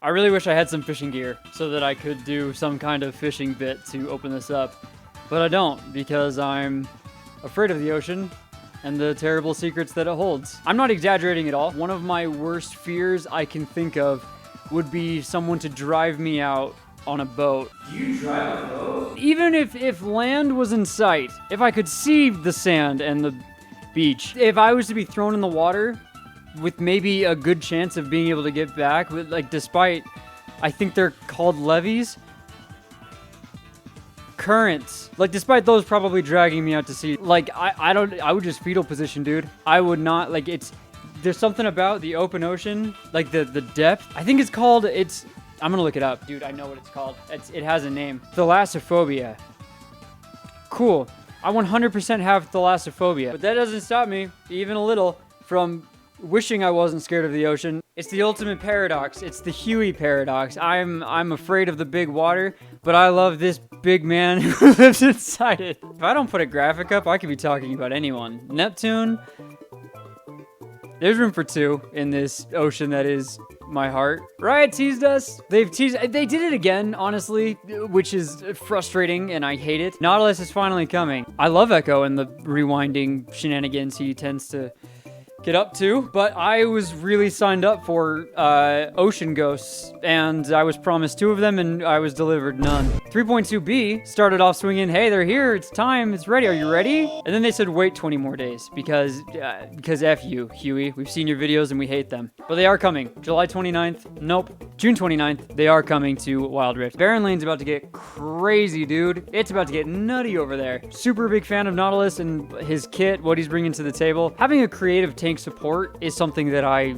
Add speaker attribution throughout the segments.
Speaker 1: I really wish I had some fishing gear so that I could do some kind of fishing bit to open this up. But I don't, because I'm afraid of the ocean and the terrible secrets that it holds. I'm not exaggerating at all. One of my worst fears I can think of would be someone to drive me out on a boat.
Speaker 2: You drive a boat?
Speaker 1: Even if land was in sight, if I could see the sand and the beach, if I was to be thrown in the water with maybe a good chance of being able to get back, with, like, despite, I think they're called levees? Currents. Like, despite those probably dragging me out to sea, like, I would just fetal position, dude. I would not, like, there's something about the open ocean, like the depth. I think it's called, I'm gonna look it up. Dude, I know what it's called. It has a name. Thalassophobia. Cool. I 100% have thalassophobia, but that doesn't stop me, even a little, from wishing I wasn't scared of the ocean. It's the ultimate paradox. It's the Huey paradox. I'm afraid of the big water, but I love this big man who lives inside it. If I don't put a graphic up, I could be talking about anyone. Neptune. There's room for two in this ocean that is my heart. Riot teased us. They did it again, honestly, which is frustrating, and I hate it. Nautilus is finally coming. I love Echo and the rewinding shenanigans he tends to get up to, but I was really signed up for ocean ghosts, and I was promised 2 of them, and I was delivered none. 3.2b started off swinging, hey, they're here, it's time, it's ready, are you ready? And then they said wait 20 more days, because F you, Huey, we've seen your videos and we hate them. But they are coming. July 29th, nope. June 29th, they are coming to Wild Rift. Barren Lane's about to get crazy, dude. It's about to get nutty over there. Super big fan of Nautilus and his kit, what he's bringing to the table. Having a creative tank support is something that I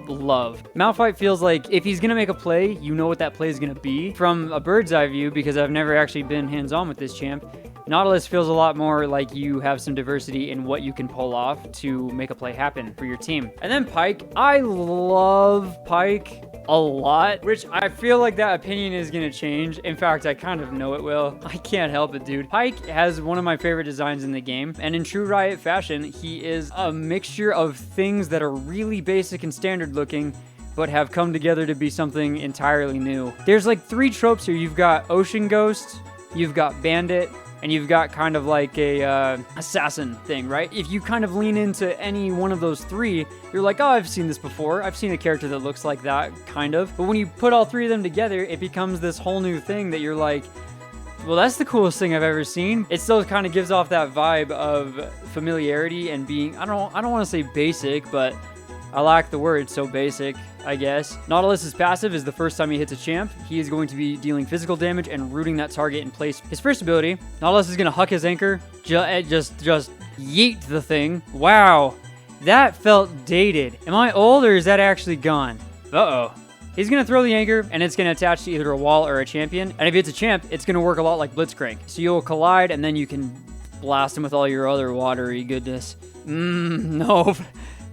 Speaker 1: love. Malphite feels like if he's gonna make a play, you know what that play is gonna be. From a bird's eye view, because I've never actually been hands-on with this champ, Nautilus feels a lot more like you have some diversity in what you can pull off to make a play happen for your team. And then Pyke. I love Pyke a lot, which I feel like that opinion is gonna change. In fact, I kind of know it will. I can't help it, dude. Pyke has one of my favorite designs in the game, and in true Riot fashion, he is a mixture of things that are really basic and standard looking, but have come together to be something entirely new. There's like 3 tropes here. You've got Ocean Ghost, you've got Bandit, and you've got kind of like a assassin thing, right? If you kind of lean into any one of those 3, you're like, oh, I've seen this before. I've seen a character that looks like that, kind of. But when you put all 3 of them together, it becomes this whole new thing that you're like, well, that's the coolest thing I've ever seen. It still kind of gives off that vibe of familiarity and being, I don't want to say basic, but I lack the word, so basic, I guess. Nautilus's passive is the first time he hits a champ. He is going to be dealing physical damage and rooting that target in place. His first ability, Nautilus is going to huck his anchor, just yeet the thing. Wow, that felt dated. Am I old or is that actually gone? Uh-oh. He's going to throw the anchor, and it's going to attach to either a wall or a champion. And if it's a champ, it's going to work a lot like Blitzcrank. So you'll collide, and then you can blast him with all your other watery goodness. No.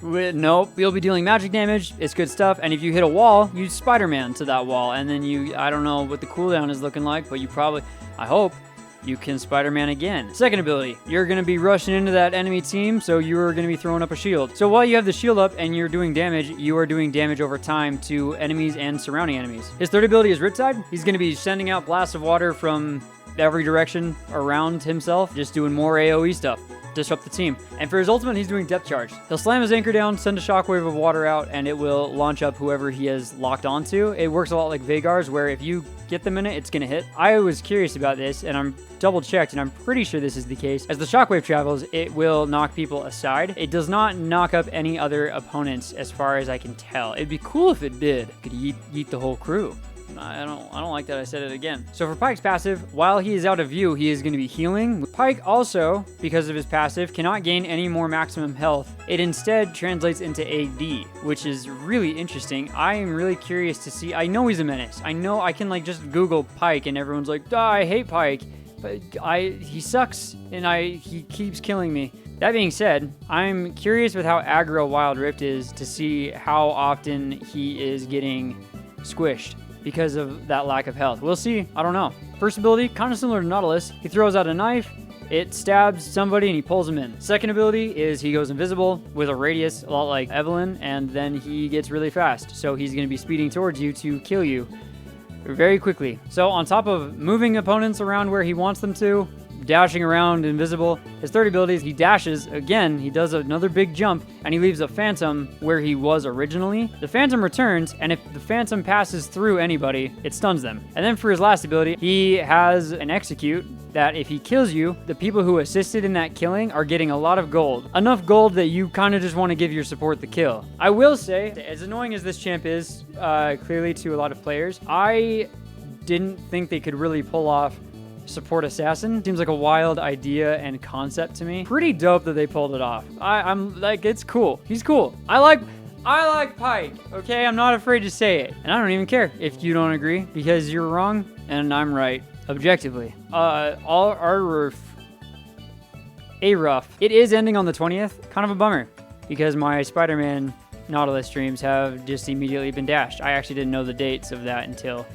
Speaker 1: Nope, you'll be dealing magic damage. It's good stuff. And if you hit a wall, you Spider-Man to that wall. And then I don't know what the cooldown is looking like, but you probably, I hope, you can Spider-Man again. Second ability, you're going to be rushing into that enemy team, so you're going to be throwing up a shield. So while you have the shield up and you're doing damage, you are doing damage over time to enemies and surrounding enemies. His third ability is Riptide. He's going to be sending out blasts of water from every direction around himself, just doing more AoE stuff. Disrupt the team. And for his ultimate, he's doing depth charge. He'll slam his anchor down, send a shockwave of water out, and it will launch up whoever he has locked onto. It works a lot like Vagar's, where if you get them in it, it's gonna hit. I was curious about this, and I'm double checked, and I'm pretty sure this is the case. As the shockwave travels, it will knock people aside. It does not knock up any other opponents, as far as I can tell. It'd be cool if it did. Could yeet the whole crew. I don't like that I said it again. So for Pyke's passive, while he is out of view, he is going to be healing. Pyke also, because of his passive, cannot gain any more maximum health. It instead translates into AD, which is really interesting. I am really curious to see. I know he's a menace. I know I can like just Google Pyke and everyone's like, I hate Pyke. But he sucks and he keeps killing me. That being said, I'm curious with how aggro Wild Rift is to see how often he is getting squished because of that lack of health. We'll see. I don't know. First ability, kind of similar to Nautilus. He throws out a knife, It stabs somebody and he pulls them in. Second ability is he goes invisible with a radius, a lot like Evelyn, and then he gets really fast. So he's going to be speeding towards you to kill you very quickly. So on top of moving opponents around where he wants them to, dashing around invisible, his third ability is he dashes again, he does another big jump, and he leaves a phantom where he was originally. The phantom returns, and if the phantom passes through anybody, it stuns them. And then for his last ability, he has an execute that if he kills you, the people who assisted in that killing are getting a lot of gold. Enough gold that you kind of just want to give your support the kill. I will say, as annoying as this champ is, clearly to a lot of players, I didn't think they could really pull off support assassin. Seems like a wild idea and concept to me. Pretty dope that they pulled it off. I'm like, it's cool. He's cool. I like Pyke, okay? I'm not afraid to say it. And I don't even care if you don't agree, because you're wrong and I'm right, objectively. A rough. It is ending on the 20th. Kind of a bummer, because my Spider-Man Nautilus streams have just immediately been dashed. I actually didn't know the dates of that until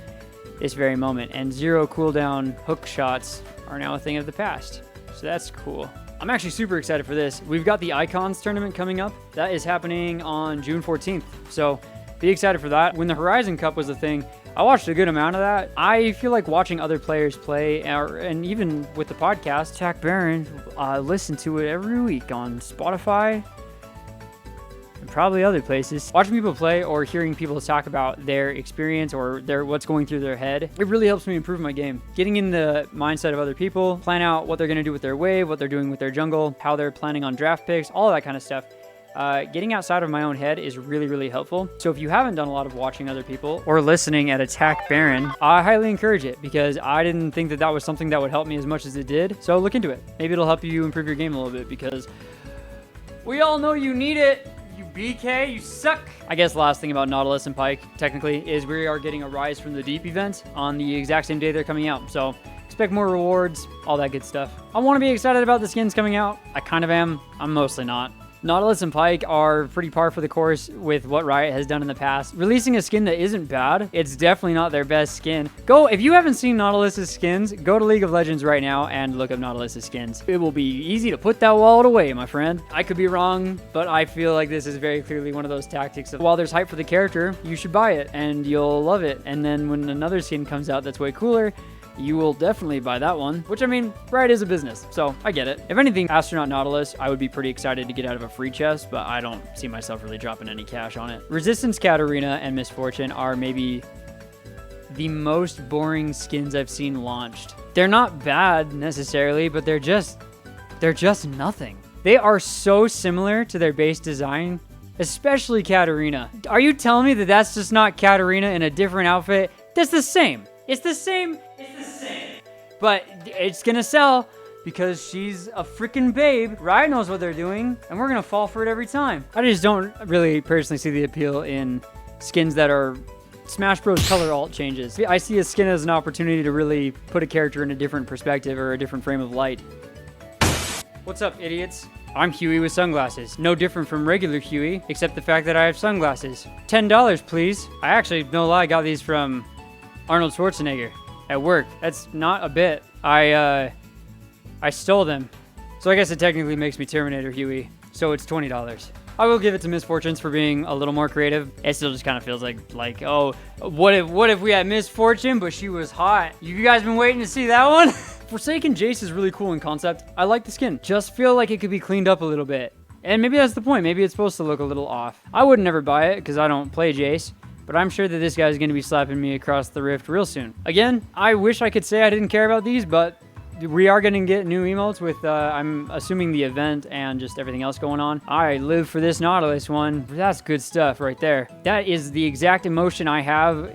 Speaker 1: this very moment, and 0 cooldown hook shots are now a thing of the past. So that's cool. I'm actually super excited for this. We've got the Icons tournament coming up. That is happening on June 14th. So be excited for that. When the Horizon Cup was a thing, I watched a good amount of that. I feel like watching other players play, and even with the podcast, Jack Barron, listen to it every week on Spotify, and probably other places. Watching people play or hearing people talk about their experience or what's going through their head, it really helps me improve my game. Getting in the mindset of other people, plan out what they're going to do with their wave, what they're doing with their jungle, how they're planning on draft picks, all that kind of stuff. Getting outside of my own head is really, really helpful. So if you haven't done a lot of watching other people or listening at Attack Baron, I highly encourage it, because I didn't think that was something that would help me as much as it did. So look into it. Maybe it'll help you improve your game a little bit, because we all know you need it. You BK, you suck. I guess last thing about Nautilus and Pyke, technically, is we are getting a Rise from the Deep event on the exact same day they're coming out. So expect more rewards, all that good stuff. I want to be excited about the skins coming out. I kind of am. I'm mostly not. Nautilus and Pyke are pretty par for the course with what Riot has done in the past. Releasing a skin that isn't bad, it's definitely not their best skin. If you haven't seen Nautilus's skins, go to League of Legends right now and look up Nautilus's skins. It will be easy to put that wallet away, my friend. I could be wrong, but I feel like this is very clearly one of those tactics of, while there's hype for the character, you should buy it and you'll love it. And then when another skin comes out that's way cooler, you will definitely buy that one, which, I mean, Riot is a business, so I get it. If anything, Astronaut Nautilus, I would be pretty excited to get out of a free chest, but I don't see myself really dropping any cash on it. Resistance Katarina and Misfortune are maybe the most boring skins I've seen launched. They're not bad necessarily, but they're just nothing. They are so similar to their base design, especially Katarina. Are you telling me that that's just not Katarina in a different outfit? That's the same. It's the same. But it's gonna sell because she's a freaking babe. Riot knows what they're doing, and we're gonna fall for it every time. I just don't really personally see the appeal in skins that are Smash Bros. Color alt changes. I see a skin as an opportunity to really put a character in a different perspective or a different frame of light. What's up, idiots? I'm Huey with sunglasses. No different from regular Huey, except the fact that I have sunglasses. $10, please. I actually, no lie, got these from Arnold Schwarzenegger at work. That's not a bit. I stole them. So I guess it technically makes me Terminator Huey. So it's $20. I will give it to Misfortunes for being a little more creative. It still just kind of feels like, oh, what if we had Misfortune, but she was hot? You guys been waiting to see that one? Forsaken Jace is really cool in concept. I like the skin. Just feel like it could be cleaned up a little bit. And maybe that's the point. Maybe it's supposed to look a little off. I would never buy it because I don't play Jace, but I'm sure that this guy's going to be slapping me across the rift real soon. Again, I wish I could say I didn't care about these, but we are going to get new emotes with, I'm assuming, the event and just everything else going on. I live for this Nautilus one. That's good stuff right there. That is the exact emotion I have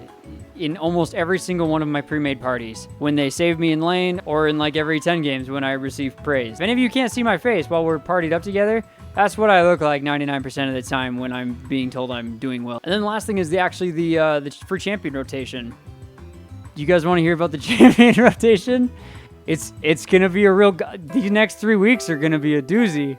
Speaker 1: in almost every single one of my pre-made parties. When they save me in lane, or in like every 10 games when I receive praise. If any of you can't see my face while we're partied up together, that's what I look like 99% of the time when I'm being told I'm doing well. And then the last thing is the free champion rotation. You guys want to hear about the champion rotation? It's gonna be a real. These next 3 weeks are gonna be a doozy.